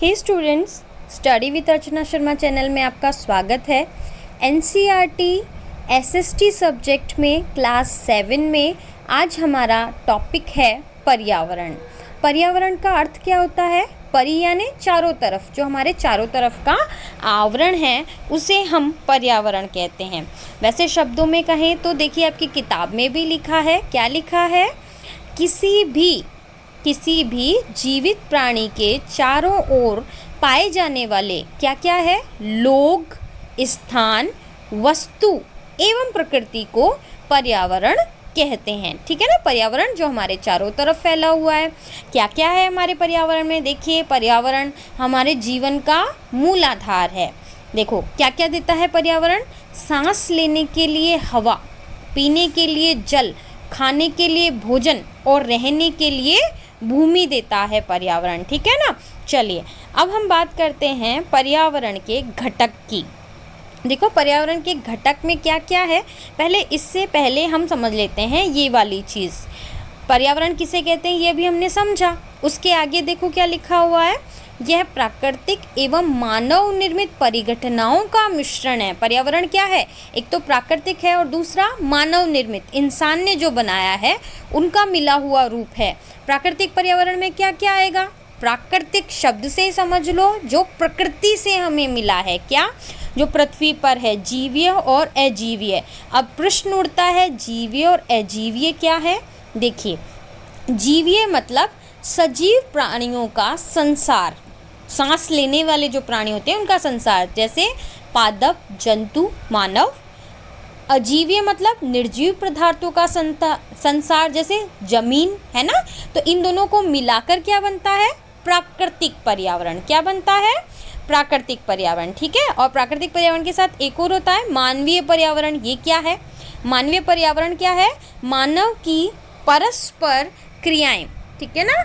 Hey students, study with Archana Sharma channel में आपका स्वागत है। एनसीईआरटी एसएसटी सब्जेक्ट में क्लास 7 में आज हमारा टॉपिक है पर्यावरण। पर्यावरण का अर्थ क्या होता है? परि यानी चारों तरफ, जो हमारे चारों तरफ का आवरण है उसे हम पर्यावरण कहते हैं। वैसे शब्दों में कहें तो देखिए आपकी किताब में भी लिखा है। क्या लिखा है? किसी भी जीवित प्राणी के चारों ओर पाए जाने वाले क्या क्या है? लोग, स्थान, वस्तु एवं प्रकृति को पर्यावरण कहते हैं। ठीक है ना। पर्यावरण जो हमारे चारों तरफ फैला हुआ है। क्या क्या है हमारे पर्यावरण में? देखिए, पर्यावरण हमारे जीवन का मूल आधार है। देखो क्या क्या देता है पर्यावरण? सांस लेने के लिए हवा, पीने के लिए जल, खाने के लिए भोजन और रहने के लिए भूमि देता है पर्यावरण। ठीक है ना। चलिए अब हम बात करते हैं पर्यावरण के घटक की। देखो पर्यावरण के घटक में क्या क्या है, इससे पहले हम समझ लेते हैं ये वाली चीज़। पर्यावरण किसे कहते हैं ये भी हमने समझा। उसके आगे देखो क्या लिखा हुआ है, यह प्राकृतिक एवं मानव निर्मित परिघटनाओं का मिश्रण है। पर्यावरण क्या है? एक तो प्राकृतिक है और दूसरा मानव निर्मित, इंसान ने जो बनाया है उनका मिला हुआ रूप है। प्राकृतिक पर्यावरण में क्या क्या आएगा? प्राकृतिक शब्द से समझ लो जो प्रकृति से हमें मिला है। क्या? जो पृथ्वी पर है, जीवीय और अजीवीय। अब प्रश्न उठता है जीवीय और अजीवीय क्या है? देखिए, जीवीय मतलब सजीव प्राणियों का संसार, सांस लेने वाले जो प्राणी होते हैं उनका संसार, जैसे पादप, जंतु, मानव। अजीवीय मतलब निर्जीव पदार्थों का संसार, जैसे जमीन, है ना। तो इन दोनों को मिलाकर क्या बनता है? प्राकृतिक पर्यावरण। क्या बनता है? प्राकृतिक पर्यावरण। ठीक है। और प्राकृतिक पर्यावरण के साथ एक और होता है मानवीय पर्यावरण। ये क्या है? मानवीय पर्यावरण क्या है? मानव की परस्पर क्रियाएं, ठीक है ना,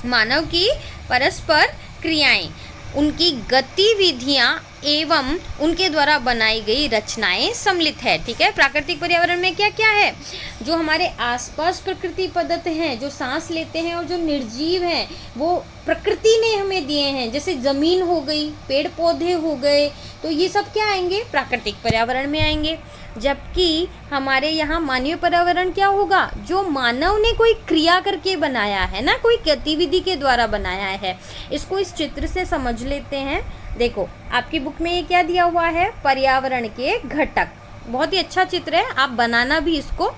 मानव की परस्पर क्रियाएं, उनकी गतिविधियां एवं उनके द्वारा बनाई गई रचनाएं सम्मिलित है। ठीक है। प्राकृतिक पर्यावरण में क्या क्या है? जो हमारे आसपास प्रकृति पदार्थ हैं, जो सांस लेते हैं और जो निर्जीव हैं, वो प्रकृति ने हमें दिए हैं। जैसे जमीन हो गई, पेड़ पौधे हो गए, तो ये सब क्या आएंगे? प्राकृतिक पर्यावरण में आएंगे। जबकि हमारे यहाँ मानवीय पर्यावरण क्या होगा? जो मानव ने कोई क्रिया करके बनाया है ना, कोई गतिविधि के द्वारा बनाया है। इसको इस चित्र से समझ लेते हैं। देखो आपकी बुक में ये क्या दिया हुआ है? पर्यावरण के घटक। बहुत ही अच्छा चित्र है, आप बनाना भी, इसको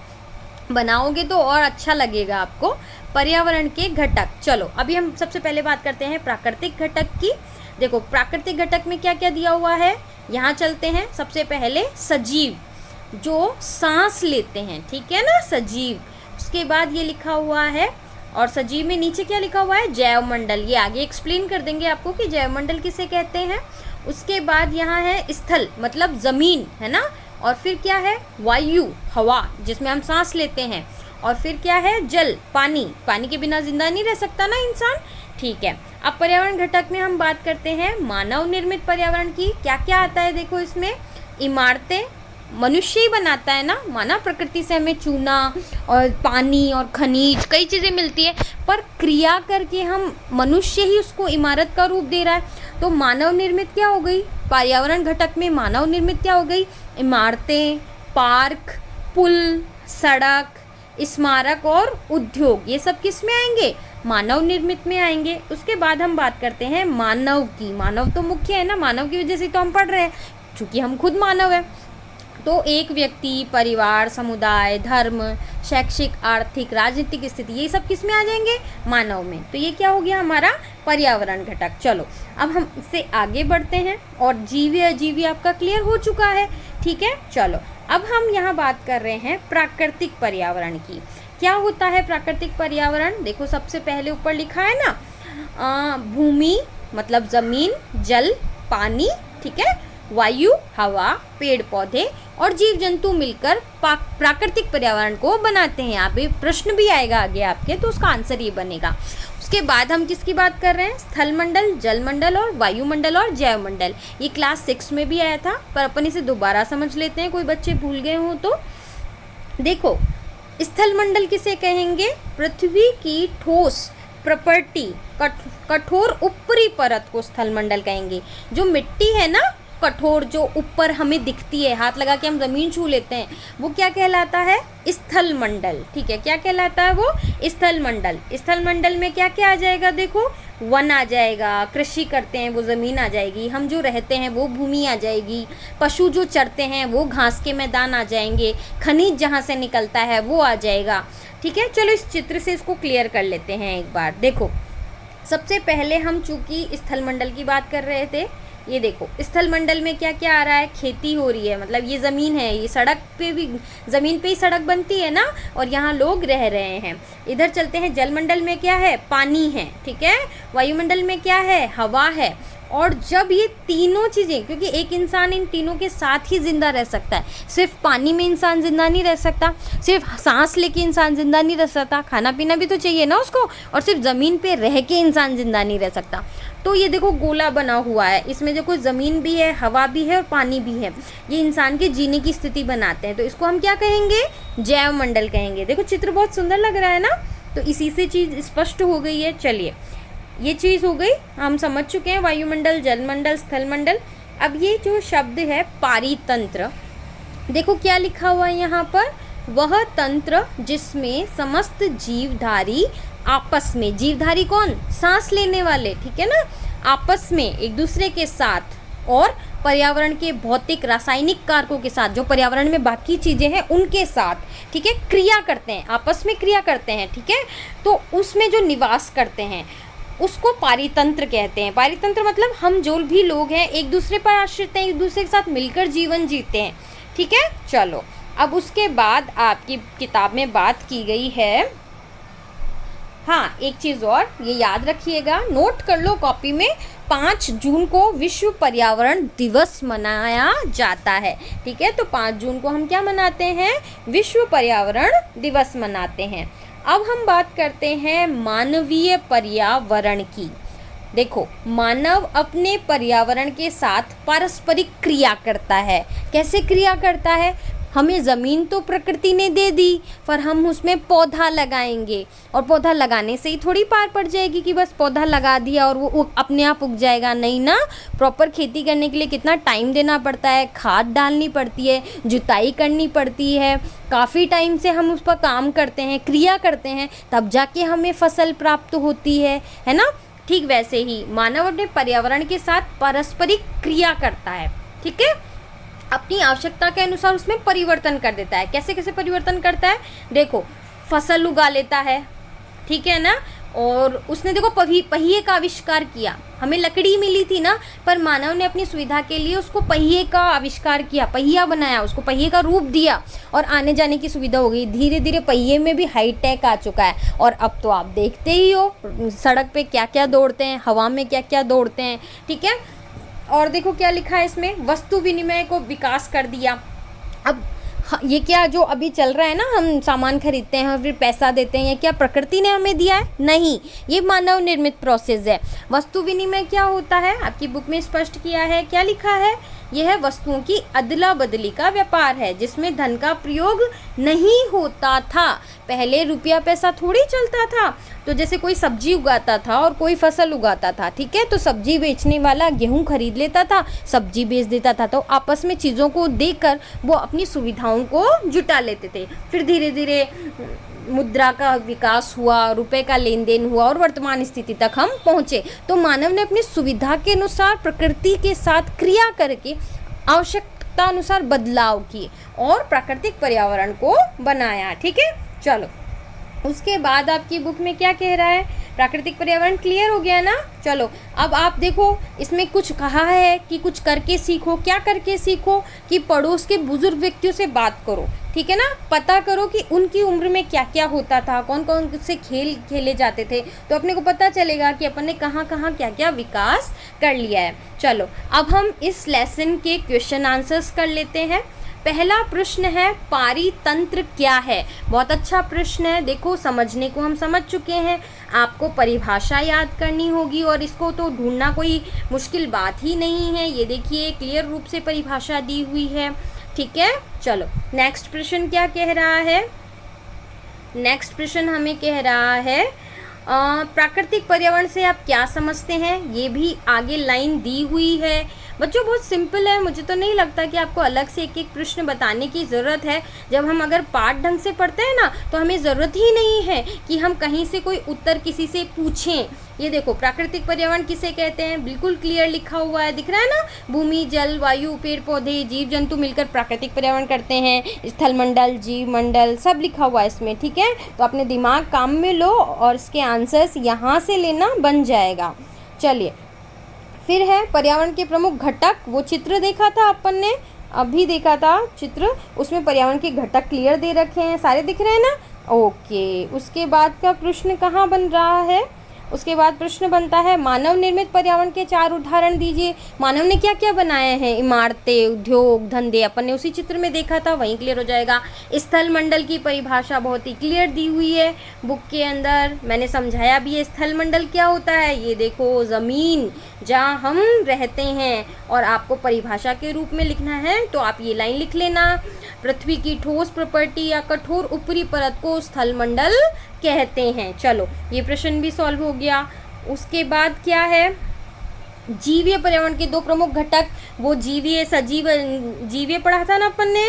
बनाओगे तो और अच्छा लगेगा आपको। पर्यावरण के घटक। चलो अभी हम सबसे पहले बात करते हैं प्राकृतिक घटक की। देखो प्राकृतिक घटक में क्या क्या दिया हुआ है, यहाँ चलते हैं। सबसे पहले सजीव, जो सांस लेते हैं, ठीक है ना, सजीव। उसके बाद ये लिखा हुआ है, और सजीव में नीचे क्या लिखा हुआ है? जैवमंडल। ये आगे एक्सप्लेन कर देंगे आपको कि जैवमंडल किसे कहते हैं। उसके बाद यहाँ है स्थल, मतलब ज़मीन, है ना। और फिर क्या है? वायु, हवा, जिसमें हम सांस लेते हैं। और फिर क्या है? जल, पानी। पानी के बिना जिंदा नहीं रह सकता ना इंसान। ठीक है। अब पर्यावरण घटक में हम बात करते हैं मानव निर्मित पर्यावरण की। क्या क्या आता है? देखो इसमें इमारतें मनुष्य ही बनाता है ना, माना प्रकृति से हमें चूना और पानी और खनिज कई चीज़ें मिलती है, पर क्रिया करके हम मनुष्य ही उसको इमारत का रूप दे रहा है। तो मानव निर्मित क्या हो गई? पर्यावरण घटक में मानव निर्मित क्या हो गई? इमारतें, पार्क, पुल, सड़क, स्मारक और उद्योग। ये सब किस में आएंगे? मानव निर्मित में आएंगे। उसके बाद हम बात करते हैं मानव की। मानव तो मुख्य है ना, मानव की वजह से तो हम पढ़ रहे हैं, क्योंकि हम खुद मानव है। तो एक व्यक्ति, परिवार, समुदाय, धर्म, शैक्षिक, आर्थिक, राजनीतिक स्थिति, ये सब किस में आ जाएंगे? मानव में। तो ये क्या हो गया हमारा? पर्यावरण घटक। चलो अब हम इससे आगे बढ़ते हैं, और जीवी अजीवी आपका क्लियर हो चुका है। ठीक है। चलो अब हम यहाँ बात कर रहे हैं प्राकृतिक पर्यावरण की। क्या होता है प्राकृतिक पर्यावरण? देखो सबसे पहले ऊपर लिखा है ना, भूमि मतलब जमीन, जल, पानी, ठीक है, वायु, हवा, पेड़ पौधे और जीव जंतु मिलकर प्राकृतिक पर्यावरण को बनाते हैं। यहाँ पे प्रश्न भी आएगा आगे आपके, तो उसका आंसर ये बनेगा। उसके बाद हम किसकी बात कर रहे हैं? स्थल मंडल, जल मंडल और वायुमंडल और जैव मंडल। ये क्लास 6 में भी आया था, पर अपन इसे दोबारा समझ लेते हैं, कोई बच्चे भूल गए हों तो। देखो स्थल मंडल किसे कहेंगे? पृथ्वी की ठोस प्रॉपर्टी, कठोर ऊपरी परत को स्थलमंडल कहेंगे। जो मिट्टी है ना कठोर, जो ऊपर हमें दिखती है, हाथ लगा के हम जमीन छू लेते हैं, वो क्या कहलाता है? स्थलमंडल। ठीक है, क्या कहलाता है वो? स्थलमंडल। स्थलमंडल में क्या क्या आ जाएगा? देखो, वन आ जाएगा, कृषि करते हैं वो ज़मीन आ जाएगी, हम जो रहते हैं वो भूमि आ जाएगी, पशु जो चरते हैं वो घास के मैदान आ जाएंगे, खनिज जहाँ से निकलता है वो आ जाएगा। ठीक है, चलो इस चित्र से इसको क्लियर कर लेते हैं एक बार। देखो, सबसे पहले हम चूँकि स्थलमंडल की बात कर रहे थे, ये देखो स्थलमंडल में क्या क्या आ रहा है? खेती हो रही है, मतलब ये ज़मीन है, ये सड़क पे भी, ज़मीन पे ही सड़क बनती है ना, और यहाँ लोग रह रहे हैं। इधर चलते हैं, जलमंडल में क्या है? पानी है। ठीक है, वायुमंडल में क्या है? हवा है। और जब ये तीनों चीज़ें, क्योंकि एक इंसान इन तीनों के साथ ही ज़िंदा रह सकता है, सिर्फ पानी में इंसान ज़िंदा नहीं रह सकता, सिर्फ सांस लेके इंसान ज़िंदा नहीं रह सकता, खाना पीना भी तो चाहिए ना उसको, और सिर्फ ज़मीन पे रह के इंसान ज़िंदा नहीं रह सकता। तो ये देखो गोला बना हुआ है, इसमें देखो ज़मीन भी है, हवा भी है और पानी भी है, ये इंसान के जीने की स्थिति बनाते हैं, तो इसको हम क्या कहेंगे? जैव मंडल कहेंगे। देखो चित्र बहुत सुंदर लग रहा है ना, तो इसी से चीज़ स्पष्ट हो गई है। चलिए, ये चीज़ हो गई, हम समझ चुके हैं वायुमंडल, जलमंडल, स्थलमंडल। अब ये जो शब्द है पारितंत्र, देखो क्या लिखा हुआ है यहाँ पर? वह तंत्र जिसमें समस्त जीवधारी आपस में, जीवधारी कौन? सांस लेने वाले, ठीक है ना, आपस में एक दूसरे के साथ और पर्यावरण के भौतिक रासायनिक कारकों के साथ, जो पर्यावरण में बाकी चीज़ें हैं उनके साथ, ठीक है, क्रिया करते हैं, आपस में क्रिया करते हैं। ठीक है, तो उसमें जो निवास करते हैं उसको पारितंत्र कहते हैं। पारितंत्र मतलब हम जो भी लोग हैं एक दूसरे पर आश्रित हैं, एक दूसरे के साथ मिलकर जीवन जीते हैं। ठीक है, चलो अब उसके बाद आपकी किताब में बात की गई है, हाँ एक चीज़ और ये याद रखिएगा, नोट कर लो कॉपी में, 5 जून को विश्व पर्यावरण दिवस मनाया जाता है। ठीक है, तो 5 जून को हम क्या मनाते हैं? विश्व पर्यावरण दिवस मनाते हैं। अब हम बात करते हैं मानवीय पर्यावरण की। देखो, मानव अपने पर्यावरण के साथ पारस्परिक क्रिया करता है। कैसे क्रिया करता है? हमें ज़मीन तो प्रकृति ने दे दी, पर हम उसमें पौधा लगाएंगे, और पौधा लगाने से ही थोड़ी पार पड़ जाएगी कि बस पौधा लगा दिया और वो अपने आप उग जाएगा, नहीं ना। प्रॉपर खेती करने के लिए कितना टाइम देना पड़ता है, खाद डालनी पड़ती है, जुताई करनी पड़ती है, काफ़ी टाइम से हम उस पर काम करते हैं, क्रिया करते हैं, तब जाके हमें फसल प्राप्त होती है ना। ठीक वैसे ही मानव अपने पर्यावरण के साथ पारस्परिक क्रिया करता है। ठीक है, अपनी आवश्यकता के अनुसार उसमें परिवर्तन कर देता है। कैसे कैसे परिवर्तन करता है? देखो, फसल उगा लेता है, ठीक है ना, और उसने देखो पहिए का आविष्कार किया। हमें लकड़ी मिली थी ना, पर मानव ने अपनी सुविधा के लिए उसको पहिए का आविष्कार किया, पहिया बनाया, उसको पहिए का रूप दिया, और आने जाने की सुविधा हो गई। धीरे धीरे पहिए में भी हाईटेक आ चुका है, और अब तो आप देखते ही हो सड़क पे क्या क्या दौड़ते हैं, हवा में क्या क्या दौड़ते हैं। ठीक है, और देखो क्या लिखा है इसमें, वस्तु विनिमय को विकास कर दिया। अब ये क्या जो अभी चल रहा है ना, हम सामान खरीदते हैं और फिर पैसा देते हैं, ये क्या प्रकृति ने हमें दिया है? नहीं, ये मानव निर्मित प्रोसेस है। वस्तु विनिमय क्या होता है? आपकी बुक में स्पष्ट किया है, क्या लिखा है? यह वस्तुओं की अदला बदली का व्यापार है जिसमें धन का प्रयोग नहीं होता था। पहले रुपया पैसा थोड़ी चलता था। तो जैसे कोई सब्जी उगाता था और कोई फसल उगाता था, ठीक है, तो सब्जी बेचने वाला गेहूं खरीद लेता था, सब्जी बेच देता था, तो आपस में चीज़ों को देकर वो अपनी सुविधाओं को जुटा लेते थे। फिर धीरे धीरे मुद्रा का विकास हुआ, रुपए का लेन देन हुआ, और वर्तमान स्थिति तक हम पहुँचे। तो मानव ने अपनी सुविधा के अनुसार प्रकृति के साथ क्रिया करके आवश्यकता अनुसार बदलाव किए और प्राकृतिक पर्यावरण को बनाया। ठीक है, चलो उसके बाद आपकी बुक में क्या कह रहा है? प्राकृतिक पर्यावरण क्लियर हो गया ना। चलो अब आप देखो, इसमें कुछ कहा है कि कुछ करके सीखो। क्या करके सीखो? कि पड़ोस के बुजुर्ग व्यक्तियों से बात करो, ठीक है ना, पता करो कि उनकी उम्र में क्या क्या होता था, कौन कौन से खेल खेले जाते थे, तो अपने को पता चलेगा कि अपन ने कहाँ कहाँ क्या क्या विकास कर लिया है। चलो अब हम इस लेसन के क्वेश्चन आंसर्स कर लेते हैं। पहला प्रश्न है, पारितंत्र क्या है? बहुत अच्छा प्रश्न है। देखो, समझने को हम समझ चुके हैं, आपको परिभाषा याद करनी होगी, और इसको तो ढूंढना कोई मुश्किल बात ही नहीं है। ये देखिए क्लियर रूप से परिभाषा दी हुई है। ठीक है, चलो नेक्स्ट प्रश्न क्या कह रहा है? नेक्स्ट प्रश्न हमें कह रहा है, प्राकृतिक पर्यावरण से आप क्या समझते हैं, ये भी आगे लाइन दी हुई है। बच्चों बहुत सिंपल है, मुझे तो नहीं लगता कि आपको अलग से एक एक प्रश्न बताने की ज़रूरत है। जब हम अगर पाठ ढंग से पढ़ते हैं ना, तो हमें ज़रूरत ही नहीं है कि हम कहीं से कोई उत्तर किसी से पूछें। ये देखो प्राकृतिक पर्यावरण किसे कहते हैं, बिल्कुल क्लियर लिखा हुआ है, दिख रहा है ना। भूमि, जल, वायु, पेड़ पौधे, जीव जंतु मिलकर प्राकृतिक पर्यावरण करते हैं। स्थल मंडल, जीव मंडल सब लिखा हुआ है इसमें, ठीक है। तो अपने दिमाग काम में लो और इसके आंसर्स यहाँ से लेना बन जाएगा। चलिए फिर है पर्यावरण के प्रमुख घटक। वो चित्र देखा था अपन ने, अभी देखा था चित्र, उसमें पर्यावरण के घटक क्लियर दे रखे हैं, सारे दिख रहे हैं ना। ओके, उसके बाद का प्रश्न कहाँ बन रहा है, उसके बाद प्रश्न बनता है मानव निर्मित पर्यावरण के 4 उदाहरण दीजिए। मानव ने क्या क्या बनाए हैं, इमारतें, उद्योग, धंधे, अपन ने उसी चित्र में देखा था, वहीं क्लियर हो जाएगा। स्थल मंडल की परिभाषा बहुत ही क्लियर दी हुई है बुक के अंदर, मैंने समझाया भी है। स्थल मंडल क्या होता है, ये देखो ज़मीन जहाँ हम रहते हैं, और आपको परिभाषा के रूप में लिखना है तो आप ये लाइन लिख लेना। पृथ्वी की ठोस प्रॉपर्टी या कठोर ऊपरी परत को स्थल मंडल कहते हैं। चलो ये प्रश्न भी सॉल्व हो गया। उसके बाद क्या है, जीवीय पर्यावरण के 2 प्रमुख घटक। वो जीवीय, सजीव, जीवीय पढ़ा था ना अपन ने,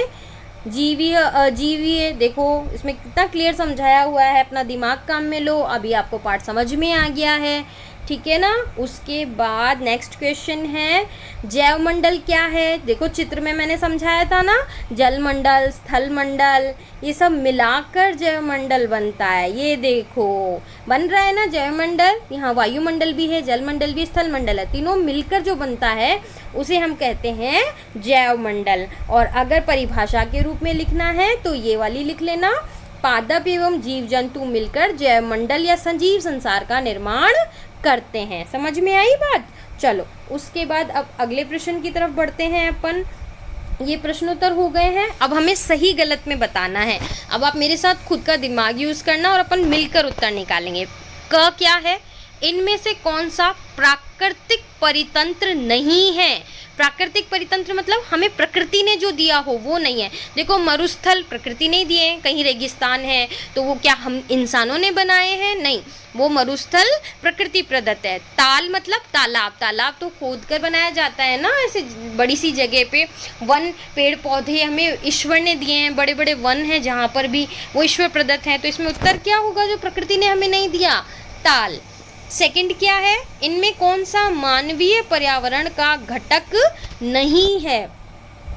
जीवीय अजीवीय। देखो इसमें कितना क्लियर समझाया हुआ है, अपना दिमाग काम में लो, अभी आपको पाठ समझ में आ गया है, ठीक है ना। उसके बाद नेक्स्ट क्वेश्चन है जैव मंडल क्या है। देखो चित्र में मैंने समझाया था ना, जल मंडल, स्थल मंडल, ये सब मिलाकर जैव मंडल बनता है। ये देखो बन रहा है ना जैव मंडल, यहाँ वायुमंडल भी है, जल मंडल भी, स्थल मंडल है, तीनों मिलकर जो बनता है उसे हम कहते हैं जैव मंडल। और अगर परिभाषा के रूप में लिखना है तो ये वाली लिख लेना, पादप एवं जीव जंतु मिलकर जैव मंडल या सजीव संसार का निर्माण करते हैं। समझ में आई बात। चलो उसके बाद अब अगले प्रश्न की तरफ बढ़ते हैं अपन। ये प्रश्नोत्तर हो गए हैं, अब हमें सही गलत में बताना है। अब आप मेरे साथ खुद का दिमाग यूज़ करना और अपन मिलकर उत्तर निकालेंगे। क क्या है, इनमें से कौन सा प्राकृतिक परितंत्र नहीं है। प्राकृतिक परितंत्र मतलब हमें प्रकृति ने जो दिया हो वो नहीं है। देखो मरुस्थल प्रकृति ने दिए, कहीं रेगिस्तान है तो वो क्या हम इंसानों ने बनाए हैं, नहीं, वो मरुस्थल प्रकृति प्रदत्त है। ताल मतलब तालाब, तालाब तो खोद कर बनाया जाता है ना, ऐसे बड़ी सी जगह पे। वन, पेड़ पौधे हमें ईश्वर ने दिए हैं, बड़े बड़े वन हैं जहाँ पर भी, वो ईश्वर प्रदत्त हैं। तो इसमें उत्तर क्या होगा जो प्रकृति ने हमें नहीं दिया, ताल। सेकंड क्या है, इनमें कौन सा मानवीय पर्यावरण का घटक नहीं है।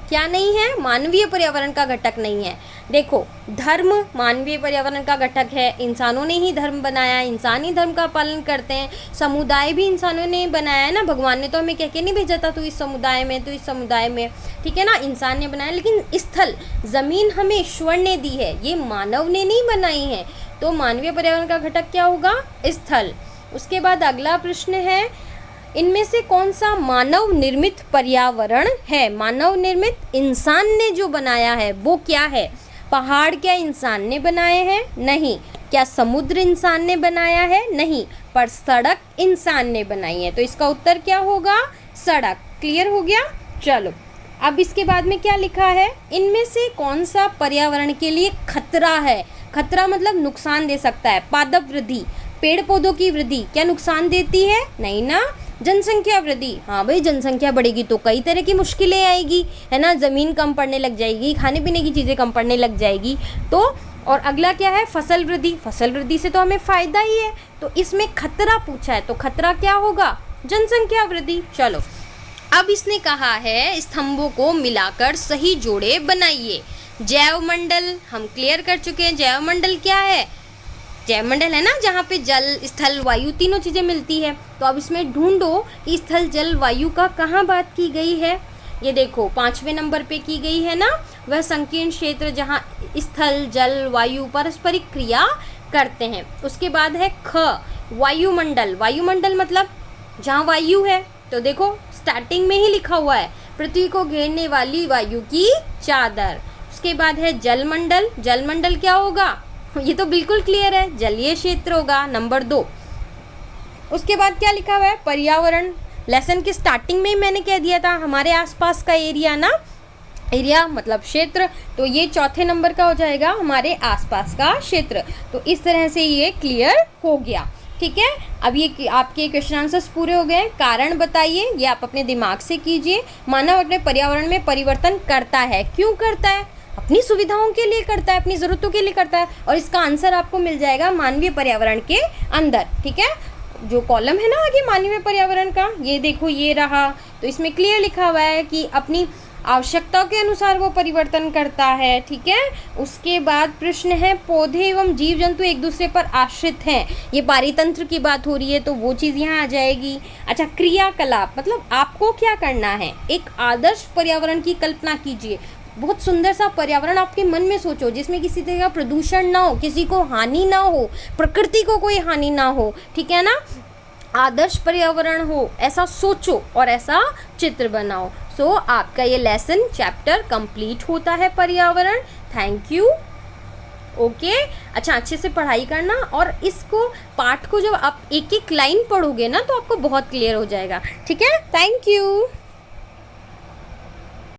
क्या नहीं है, मानवीय पर्यावरण का घटक नहीं है। देखो धर्म मानवीय पर्यावरण का घटक है, इंसानों ने ही धर्म बनाया, इंसान ही धर्म का पालन करते हैं। समुदाय भी इंसानों ने बनाया है ना, भगवान ने तो हमें कह के नहीं भेजा था तो इस समुदाय में, तो इस समुदाय में, ठीक है ना, इंसान ने बनाया। लेकिन स्थल, ज़मीन हमें ईश्वर ने दी है, ये मानव ने नहीं बनाई है। तो मानवीय पर्यावरण का घटक क्या होगा, स्थल। उसके बाद अगला प्रश्न है, इनमें से कौन सा मानव निर्मित पर्यावरण है। मानव निर्मित इंसान ने जो बनाया है वो क्या है। पहाड़ क्या इंसान ने बनाए हैं, नहीं। क्या समुद्र इंसान ने बनाया है, नहीं। पर सड़क इंसान ने बनाई है, तो इसका उत्तर क्या होगा, सड़क। क्लियर हो गया। चलो अब इसके बाद में क्या लिखा है, इनमें से कौन सा पर्यावरण के लिए खतरा है। खतरा मतलब नुकसान दे सकता है। पादप वृद्धि, पेड़ पौधों की वृद्धि क्या नुकसान देती है, नहीं ना। जनसंख्या वृद्धि, हाँ भाई जनसंख्या बढ़ेगी तो कई तरह की मुश्किलें आएगी, है ना, ज़मीन कम पड़ने लग जाएगी, खाने पीने की चीज़ें कम पड़ने लग जाएगी। तो और अगला क्या है, फसल वृद्धि। फसल वृद्धि से तो हमें फ़ायदा ही है, तो इसमें खतरा पूछा है तो खतरा क्या होगा, जनसंख्या वृद्धि। चलो अब इसने कहा है स्तंभों को मिलाकर सही जोड़े बनाइए। जैव मंडल हम क्लियर कर चुके हैं, जैव मंडल क्या है, जैव मंडल है ना जहाँ पे जल, स्थल, वायु तीनों चीज़ें मिलती है। तो अब इसमें ढूंढो कि स्थल, जल, वायु का कहाँ बात की गई है। ये देखो 5वें नंबर पे की गई है ना, वह संकीर्ण क्षेत्र जहाँ स्थल, जल, वायु पारस्परिक क्रिया करते हैं। उसके बाद है ख, वायुमंडल। वायुमंडल मतलब जहाँ वायु है, तो देखो स्टार्टिंग में ही लिखा हुआ है, पृथ्वी को घेरने वाली वायु की चादर। उसके बाद है जलमंडल। जलमंडल क्या होगा, ये तो बिल्कुल क्लियर है, जलीय क्षेत्र होगा, नंबर 2। उसके बाद क्या लिखा हुआ है, पर्यावरण। लेसन की स्टार्टिंग में ही मैंने कह दिया था, हमारे आसपास का एरिया ना, एरिया मतलब क्षेत्र, तो ये 4थे नंबर का हो जाएगा, हमारे आसपास का क्षेत्र। तो इस तरह से ये क्लियर हो गया। ठीक है। अब ये आपके क्वेश्चन आंसर्स पूरे हो गए। कारण बताइए, ये आप अपने दिमाग से कीजिए। मानव अपने पर्यावरण में परिवर्तन करता है, क्यों करता है? अपनी सुविधाओं के लिए करता है, अपनी ज़रूरतों के लिए करता है। और इसका आंसर आपको मिल जाएगा मानवीय पर्यावरण के अंदर, ठीक है। जो कॉलम है ना आगे मानवीय पर्यावरण का, ये देखो ये रहा, तो इसमें क्लियर लिखा हुआ है कि अपनी आवश्यकताओं के अनुसार वो परिवर्तन करता है, ठीक है। उसके बाद प्रश्न है, पौधे एवं जीव जंतु एक दूसरे पर आश्रित हैं, ये पारितंत्र की बात हो रही है तो वो चीज़ यहाँ आ जाएगी। अच्छा, क्रियाकलाप मतलब आपको क्या करना है, एक आदर्श पर्यावरण की कल्पना कीजिए। बहुत सुंदर सा पर्यावरण आपके मन में सोचो जिसमें किसी तरह का प्रदूषण ना हो, किसी को हानि ना हो, प्रकृति को कोई हानि ना हो, ठीक है ना। आदर्श पर्यावरण हो ऐसा सोचो और ऐसा चित्र बनाओ। सो आपका ये लेसन चैप्टर कंप्लीट होता है पर्यावरण। Thank you. ओके अच्छा, अच्छे से पढ़ाई करना और इसको पाठ को जब आप एक एक लाइन पढ़ोगे ना तो आपको बहुत क्लियर हो जाएगा, ठीक है। Thank you.